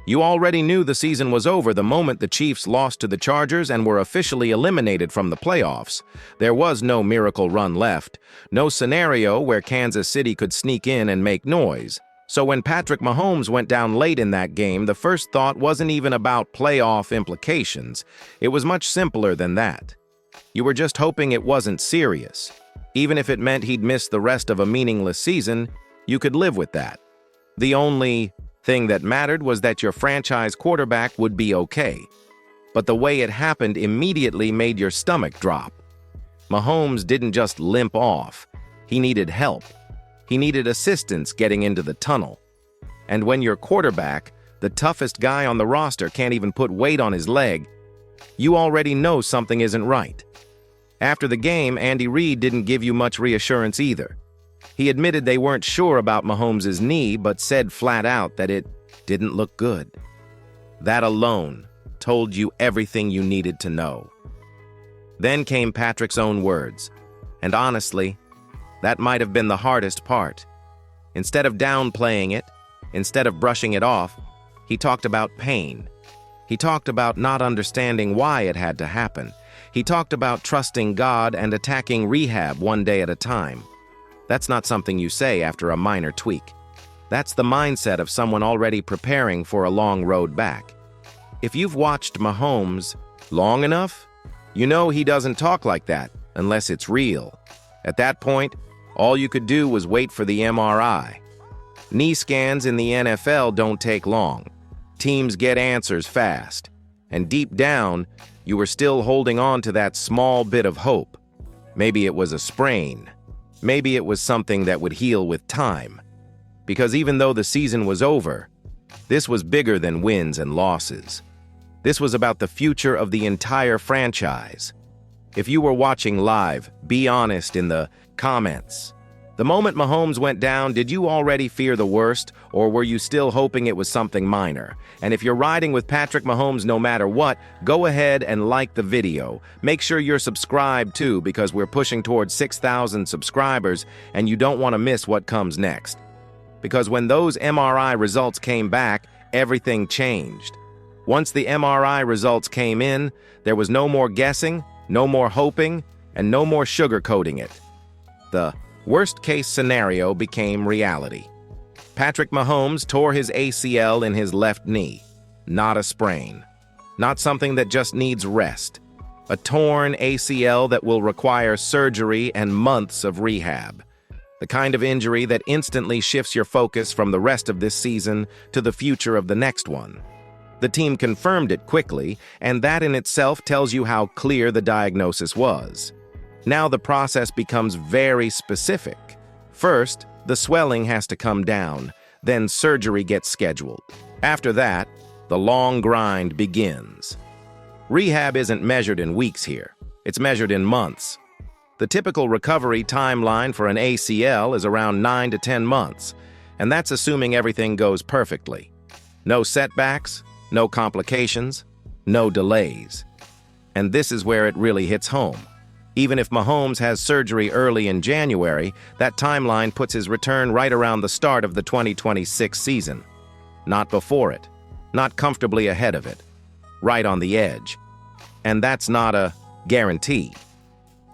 You already knew the season was over the moment the Chiefs lost to the Chargers and were officially eliminated from the playoffs. There was no miracle run left, no scenario where Kansas City could sneak in and make noise. So when Patrick Mahomes went down late in that game, the first thought wasn't even about playoff implications. It was much simpler than that. You were just hoping it wasn't serious. Even if it meant he'd miss the rest of a meaningless season, you could live with that. The only thing that mattered was that your franchise quarterback would be okay. But the way it happened immediately made your stomach drop. Mahomes didn't just limp off. He needed help. He needed assistance getting into the tunnel. And when your quarterback, the toughest guy on the roster, can't even put weight on his leg, you already know something isn't right. After the game, Andy Reid didn't give you much reassurance either. He admitted they weren't sure about Mahomes' knee, but said flat out that it didn't look good. That alone told you everything you needed to know. Then came Patrick's own words, and honestly, that might have been the hardest part. Instead of downplaying it, instead of brushing it off, he talked about pain. He talked about not understanding why it had to happen. He talked about trusting God and attacking rehab one day at a time. That's not something you say after a minor tweak. That's the mindset of someone already preparing for a long road back. If you've watched Mahomes long enough, you know he doesn't talk like that unless it's real. At that point, all you could do was wait for the MRI. Knee scans in the NFL don't take long. Teams get answers fast. And deep down, you were still holding on to that small bit of hope. Maybe it was a sprain. Maybe it was something that would heal with time. Because even though the season was over, this was bigger than wins and losses. This was about the future of the entire franchise. If you were watching live, be honest in the comments. The moment Mahomes went down, did you already fear the worst, or were you still hoping it was something minor? And if you're riding with Patrick Mahomes no matter what, go ahead and like the video. Make sure you're subscribed too, because we're pushing towards 6,000 subscribers, and you don't want to miss what comes next. Because when those MRI results came back, everything changed. Once the MRI results came in, there was no more guessing, no more hoping, and no more sugarcoating it. The worst-case scenario became reality. Patrick Mahomes tore his ACL in his left knee. Not a sprain. Not something that just needs rest. A torn ACL that will require surgery and months of rehab. The kind of injury that instantly shifts your focus from the rest of this season to the future of the next one. The team confirmed it quickly, and that in itself tells you how clear the diagnosis was. Now the process becomes very specific. First, the swelling has to come down, then surgery gets scheduled. After that, the long grind begins. Rehab isn't measured in weeks here. It's measured in months. The typical recovery timeline for an ACL is around 9 to 10 months, and that's assuming everything goes perfectly. No setbacks, no complications, no delays. And this is where it really hits home. Even if Mahomes has surgery early in January, that timeline puts his return right around the start of the 2026 season. Not before it, not comfortably ahead of it, right on the edge. And that's not a guarantee.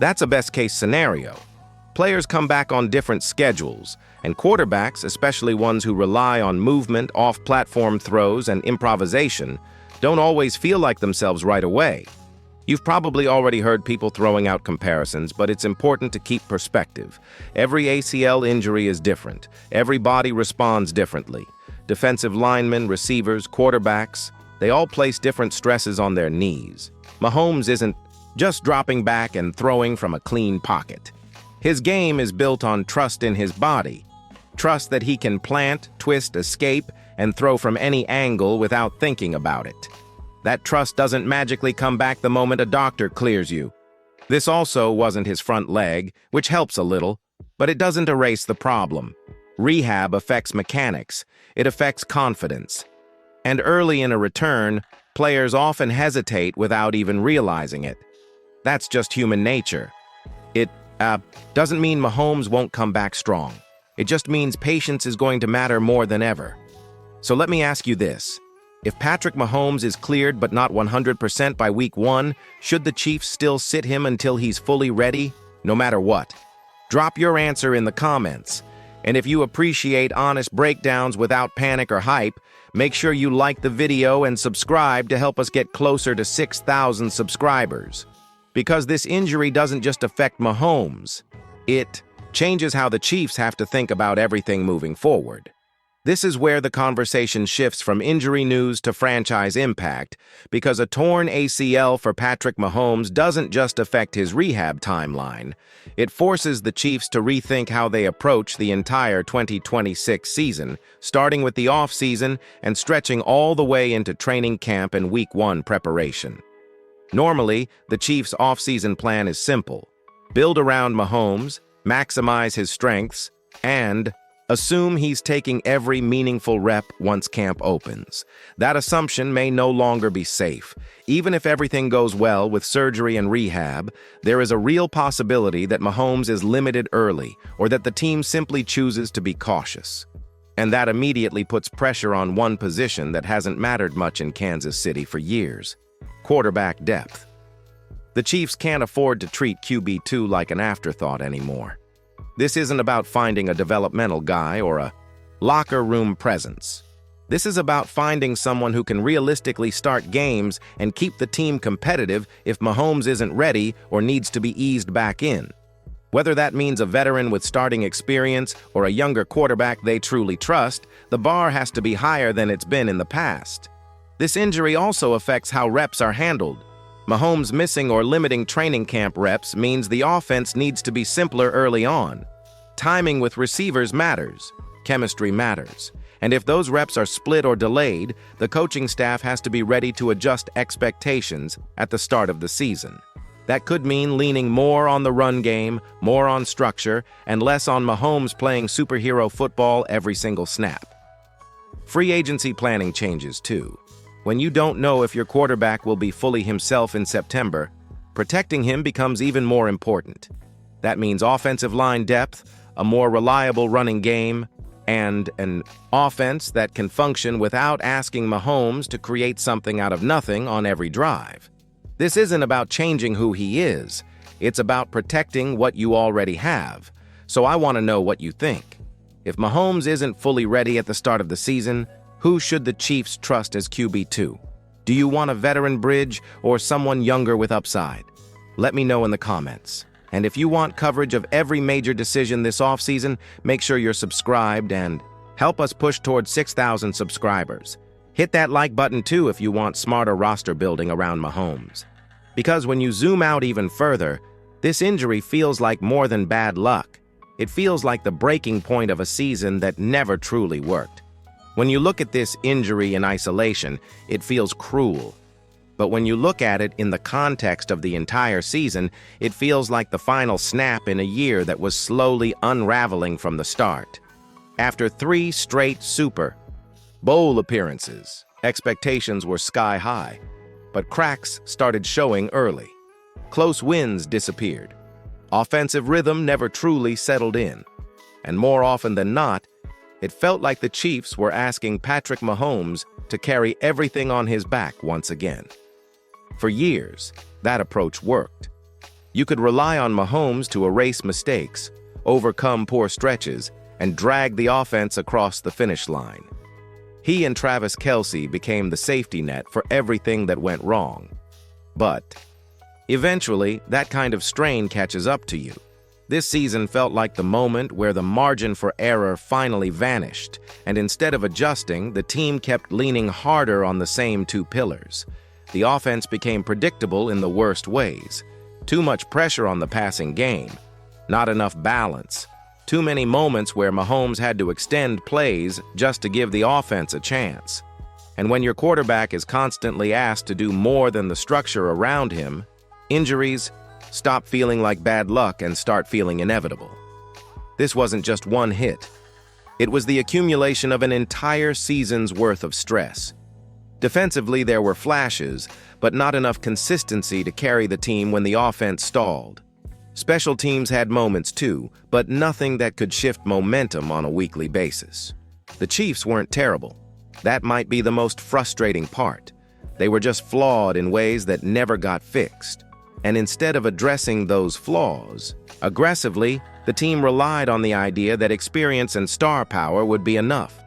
That's a best-case scenario. Players come back on different schedules, and quarterbacks, especially ones who rely on movement, off-platform throws, and improvisation, don't always feel like themselves right away. You've probably already heard people throwing out comparisons, but it's important to keep perspective. Every ACL injury is different. Every body responds differently. Defensive linemen, receivers, quarterbacks, they all place different stresses on their knees. Mahomes isn't just dropping back and throwing from a clean pocket. His game is built on trust in his body. Trust that he can plant, twist, escape, and throw from any angle without thinking about it. That trust doesn't magically come back the moment a doctor clears you. This also wasn't his front leg, which helps a little, but it doesn't erase the problem. Rehab affects mechanics. It affects confidence. And early in a return, players often hesitate without even realizing it. That's just human nature. It doesn't mean Mahomes won't come back strong. It just means patience is going to matter more than ever. So let me ask you this. If Patrick Mahomes is cleared but not 100% by week 1, should the Chiefs still sit him until he's fully ready, no matter what? Drop your answer in the comments. And if you appreciate honest breakdowns without panic or hype, make sure you like the video and subscribe to help us get closer to 6,000 subscribers. Because this injury doesn't just affect Mahomes, it changes how the Chiefs have to think about everything moving forward. This is where the conversation shifts from injury news to franchise impact, because a torn ACL for Patrick Mahomes doesn't just affect his rehab timeline. It forces the Chiefs to rethink how they approach the entire 2026 season, starting with the offseason and stretching all the way into training camp and week 1 preparation. Normally, the Chiefs' offseason plan is simple: build around Mahomes, maximize his strengths, and assume he's taking every meaningful rep once camp opens. That assumption may no longer be safe. Even if everything goes well with surgery and rehab, there is a real possibility that Mahomes is limited early, or that the team simply chooses to be cautious. And that immediately puts pressure on one position that hasn't mattered much in Kansas City for years: quarterback depth. The Chiefs can't afford to treat QB2 like an afterthought anymore. This isn't about finding a developmental guy or a locker room presence. This is about finding someone who can realistically start games and keep the team competitive if Mahomes isn't ready or needs to be eased back in. Whether that means a veteran with starting experience or a younger quarterback they truly trust, the bar has to be higher than it's been in the past. This injury also affects how reps are handled. Mahomes missing or limiting training camp reps means the offense needs to be simpler early on. Timing with receivers matters. Chemistry matters. And if those reps are split or delayed, the coaching staff has to be ready to adjust expectations at the start of the season. That could mean leaning more on the run game, more on structure, and less on Mahomes playing superhero football every single snap. Free agency planning changes too. When you don't know if your quarterback will be fully himself in September, protecting him becomes even more important. That means offensive line depth, a more reliable running game, and an offense that can function without asking Mahomes to create something out of nothing on every drive. This isn't about changing who he is. It's about protecting what you already have. So I want to know what you think. If Mahomes isn't fully ready at the start of the season, who should the Chiefs trust as QB2? Do you want a veteran bridge or someone younger with upside? Let me know in the comments. And if you want coverage of every major decision this offseason, make sure you're subscribed and help us push towards 6,000 subscribers. Hit that like button too if you want smarter roster building around Mahomes. Because when you zoom out even further, this injury feels like more than bad luck. It feels like the breaking point of a season that never truly worked. When you look at this injury in isolation, it feels cruel. But when you look at it in the context of the entire season, it feels like the final snap in a year that was slowly unraveling from the start. After 3 straight Super Bowl appearances, expectations were sky high, but cracks started showing early. Close wins disappeared. Offensive rhythm never truly settled in. And more often than not, it felt like the Chiefs were asking Patrick Mahomes to carry everything on his back once again. For years, that approach worked. You could rely on Mahomes to erase mistakes, overcome poor stretches, and drag the offense across the finish line. He and Travis Kelce became the safety net for everything that went wrong. But eventually, that kind of strain catches up to you. This season felt like the moment where the margin for error finally vanished, and instead of adjusting, the team kept leaning harder on the same 2 pillars. The offense became predictable in the worst ways. Too much pressure on the passing game. Not enough balance. Too many moments where Mahomes had to extend plays just to give the offense a chance. And when your quarterback is constantly asked to do more than the structure around him, injuries stop feeling like bad luck and start feeling inevitable. This wasn't just one hit. It was the accumulation of an entire season's worth of stress. Defensively, there were flashes, but not enough consistency to carry the team when the offense stalled. Special teams had moments too, but nothing that could shift momentum on a weekly basis. The Chiefs weren't terrible. That might be the most frustrating part. They were just flawed in ways that never got fixed. And instead of addressing those flaws aggressively, the team relied on the idea that experience and star power would be enough.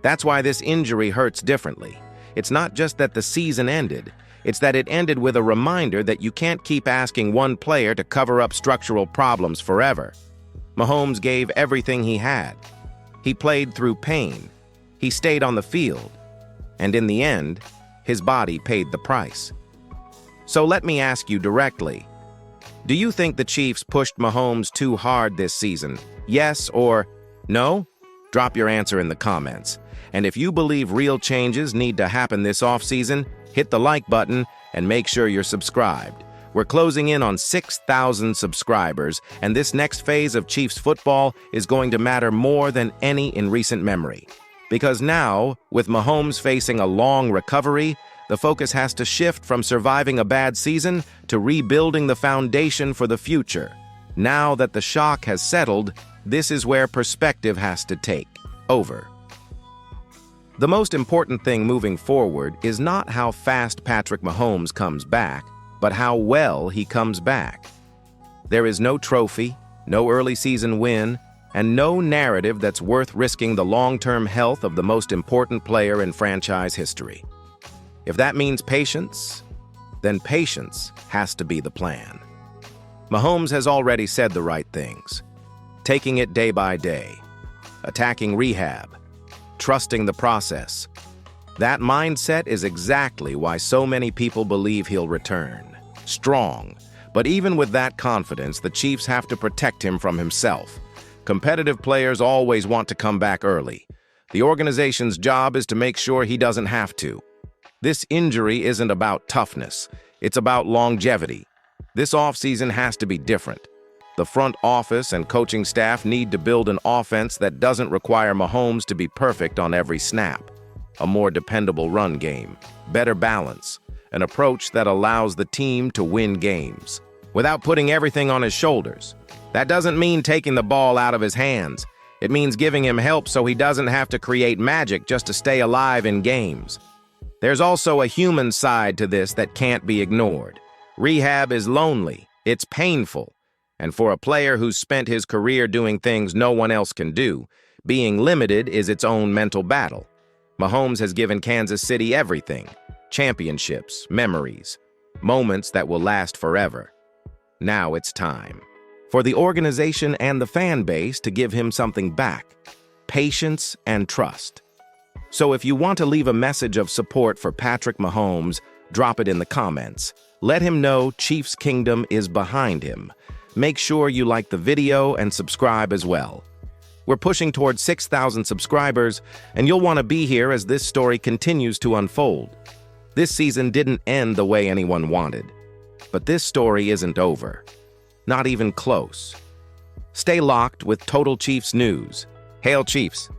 That's why this injury hurts differently. It's not just that the season ended, it's that it ended with a reminder that you can't keep asking one player to cover up structural problems forever. Mahomes gave everything he had. He played through pain. He stayed on the field. And in the end, his body paid the price. So let me ask you directly, do you think the Chiefs pushed Mahomes too hard this season? Yes or no? Drop your answer in the comments. And if you believe real changes need to happen this offseason, hit the like button and make sure you're subscribed. We're closing in on 6,000 subscribers, and this next phase of Chiefs football is going to matter more than any in recent memory. Because now, with Mahomes facing a long recovery, the focus has to shift from surviving a bad season to rebuilding the foundation for the future. Now that the shock has settled, this is where perspective has to take over. The most important thing moving forward is not how fast Patrick Mahomes comes back, but how well he comes back. There is no trophy, no early season win, and no narrative that's worth risking the long-term health of the most important player in franchise history. If that means patience, then patience has to be the plan. Mahomes has already said the right things. Taking it day by day, attacking rehab, trusting the process. That mindset is exactly why so many people believe he'll return. Strong, but even with that confidence, the Chiefs have to protect him from himself. Competitive players always want to come back early. The organization's job is to make sure he doesn't have to. This injury isn't about toughness, it's about longevity. This offseason has to be different. The front office and coaching staff need to build an offense that doesn't require Mahomes to be perfect on every snap. A more dependable run game, better balance, an approach that allows the team to win games without putting everything on his shoulders. That doesn't mean taking the ball out of his hands. It means giving him help so he doesn't have to create magic just to stay alive in games. There's also a human side to this that can't be ignored. Rehab is lonely, it's painful, and for a player who's spent his career doing things no one else can do, being limited is its own mental battle. Mahomes has given Kansas City everything: championships, memories, moments that will last forever. Now it's time for the organization and the fan base to give him something back: patience and trust. So if you want to leave a message of support for Patrick Mahomes, drop it in the comments. Let him know Chiefs Kingdom is behind him. Make sure you like the video and subscribe as well. We're pushing towards 6,000 subscribers, and you'll want to be here as this story continues to unfold. This season didn't end the way anyone wanted, but this story isn't over. Not even close. Stay locked with Total Chiefs news. Hail Chiefs!